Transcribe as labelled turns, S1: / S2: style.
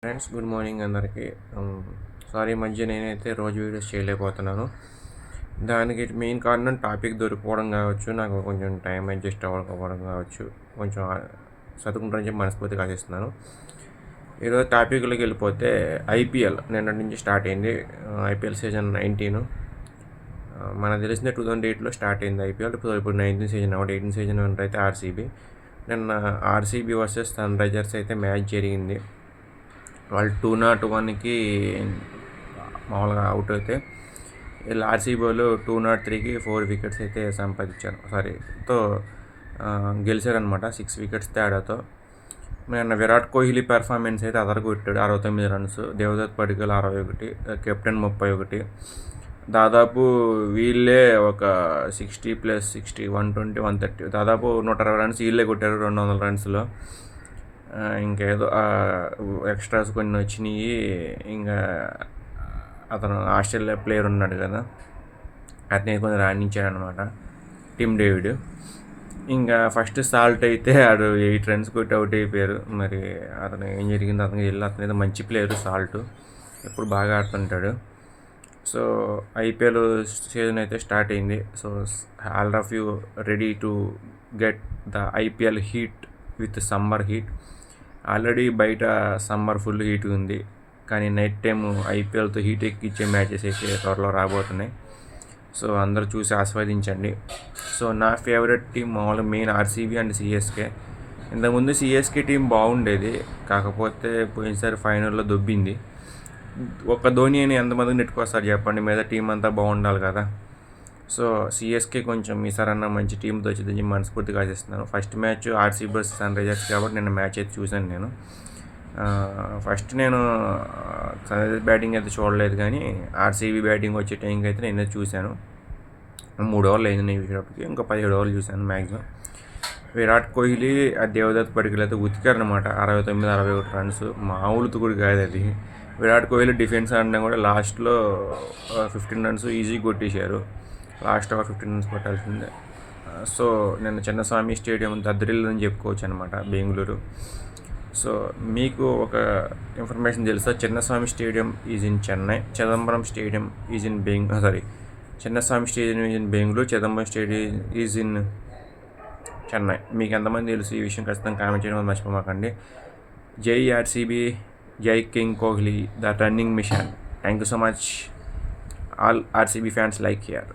S1: Friends, good morning అందరికీ. Sorry, మధ్య నేనైతే రోజు వీడియోస్ చేయలేకపోతున్నాను. దానికి మెయిన్ కారణం టాపిక్ దొరికిపోవడం కావచ్చు, నాకు కొంచెం టైం అడ్జస్ట్ అవ్వకపోవడం కావచ్చు, కొంచెం చదువుకుంటారని చెప్పి మనస్ఫూర్తిగా ఆశిస్తున్నాను. ఈరోజు టాపిక్లోకి వెళ్ళిపోతే ఐపీఎల్ నిన్నటి నుంచి స్టార్ట్ అయింది. ఐపీఎల్ సీజన్ 19 మనకు తెలిసిన 2008లో స్టార్ట్ అయింది ఐపీఎల్. ఇప్పుడు 19 సీజన్ అవ్వడం. 18 సీజన్ అయితే ఆర్సీబీ. నిన్న ఆర్సీబీ వర్సెస్ సన్ రైజర్స్ అయితే మ్యాచ్ జరిగింది. వాళ్ళు 201కి మామూలుగా అవుట్ అయితే వీళ్ళు ఆర్సీబీ వాళ్ళు 203కి 4 వికెట్స్ అయితే సంపాదించారు. గెలిచారనమాట 6 వికెట్స్ తేడాతో. నిన్న విరాట్ కోహ్లీ పెర్ఫార్మెన్స్ అయితే అదరగొట్టాడు. 69 రన్స్, దేవదత్ పడికల్ 61, కెప్టెన్ 31. దాదాపు వీళ్ళే ఒక 60 + 60 120 130 దాదాపు 120 రన్స్ వీళ్ళే కొట్టారు 200 రన్స్లో. ఇంకేదో ఎక్స్ట్రాస్ కొన్ని వచ్చినాయి. ఇంకా అతను ఆస్ట్రేలియా ప్లేయర్ ఉన్నాడు కదా, అతనే కొంచెం రాణించాడనమాట, టిమ్ డేవిడ్. ఇంకా ఫస్ట్ సాల్ట్ అయితే ఆడు 8 రన్స్ కొట్టి అవుట్ అయిపోయారు. మరి అతను ఏం జరిగింది అతనికి వెళ్ళి, అతను ఏదో మంచి ప్లేయర్ సాల్ట్, ఎప్పుడు బాగా ఆడుతుంటాడు. సో ఐపీఎల్ సీజన్ అయితే స్టార్ట్ అయింది. So all of you ready to get the IPL heat with summer heat. Already బయట సమ్మర్ ఫుల్ హీట్ ఉంది, కానీ నైట్ టైం ఐపీఎల్తో హీట్ ఎక్కిచ్చే మ్యాచెస్ అయితే త్వరలో రాబోతున్నాయి. సో అందరూ చూసి ఆస్వాదించండి. సో నా ఫేవరెట్ టీం మామూలుగా మెయిన్ ఆర్సీబీ అండ్ సిఎస్కే. ఇంతకుముందు సిఎస్కే టీం బాగుండేది, కాకపోతే పోయినసారి ఫైనల్లో దొబ్బింది. ఒక ధోని అని ఎంతమందికి నెట్టుకొస్తారు చెప్పండి, మీద టీం అంతా బాగుండాలి కదా. సో సిఎస్కే కొంచెం ఈసారన్నా మంచి టీంతో వచ్చిందని మనస్ఫూర్తిగా ఆశిస్తున్నాను. First match RCB versus Sunrisers కాబట్టి నిన్న మ్యాచ్ అయితే చూశాను నేను. ఫస్ట్ నేను సన్ రైజర్స్ బ్యాటింగ్ అయితే చూడలేదు, కానీ ఆర్సీబీ బ్యాటింగ్ వచ్చే టైంకి అయితే నేనే చూశాను. 3 ఓవర్లు అయింది నేను చూసేటప్పటికి, ఇంకా 17 ఓవర్లు చూశాను మ్యాక్సిమం. విరాట్ కోహ్లీ ఆ దేవదత్ పడికల్ అయితే ఉతికారనమాట. 69 61 రన్స్ మామూలు తుకుడు కాదు అది. విరాట్ కోహ్లీ డిఫెన్స్ ఆడినా కూడా లాస్ట్లో 15 రన్స్ ఈజీ కొట్టేశారు. లాస్ట్ ఓవర్ 15 రన్స్ కొట్టాల్సిందే. సో నిన్న చిన్నస్వామి స్టేడియం దద్దరిల్లని చెప్పుకోవచ్చు అనమాట, బెంగళూరు. సో మీకు ఒక ఇన్ఫర్మేషన్ తెలుసా, Chinnaswamy stadium is in Chennai, Chidambaram stadium is in Chinnaswamy stadium is in Bengaluru, Chidambaram stadium is in Chennai. మీకు ఎంతమంది తెలుసు ఈ విషయం ఖచ్చితంగా కామెంట్ చేయడం మర్చిపోమాకండి. జై ఆర్సీబీ, జై king Kohli, the running machine. Thank you so much. All RCB fans like here.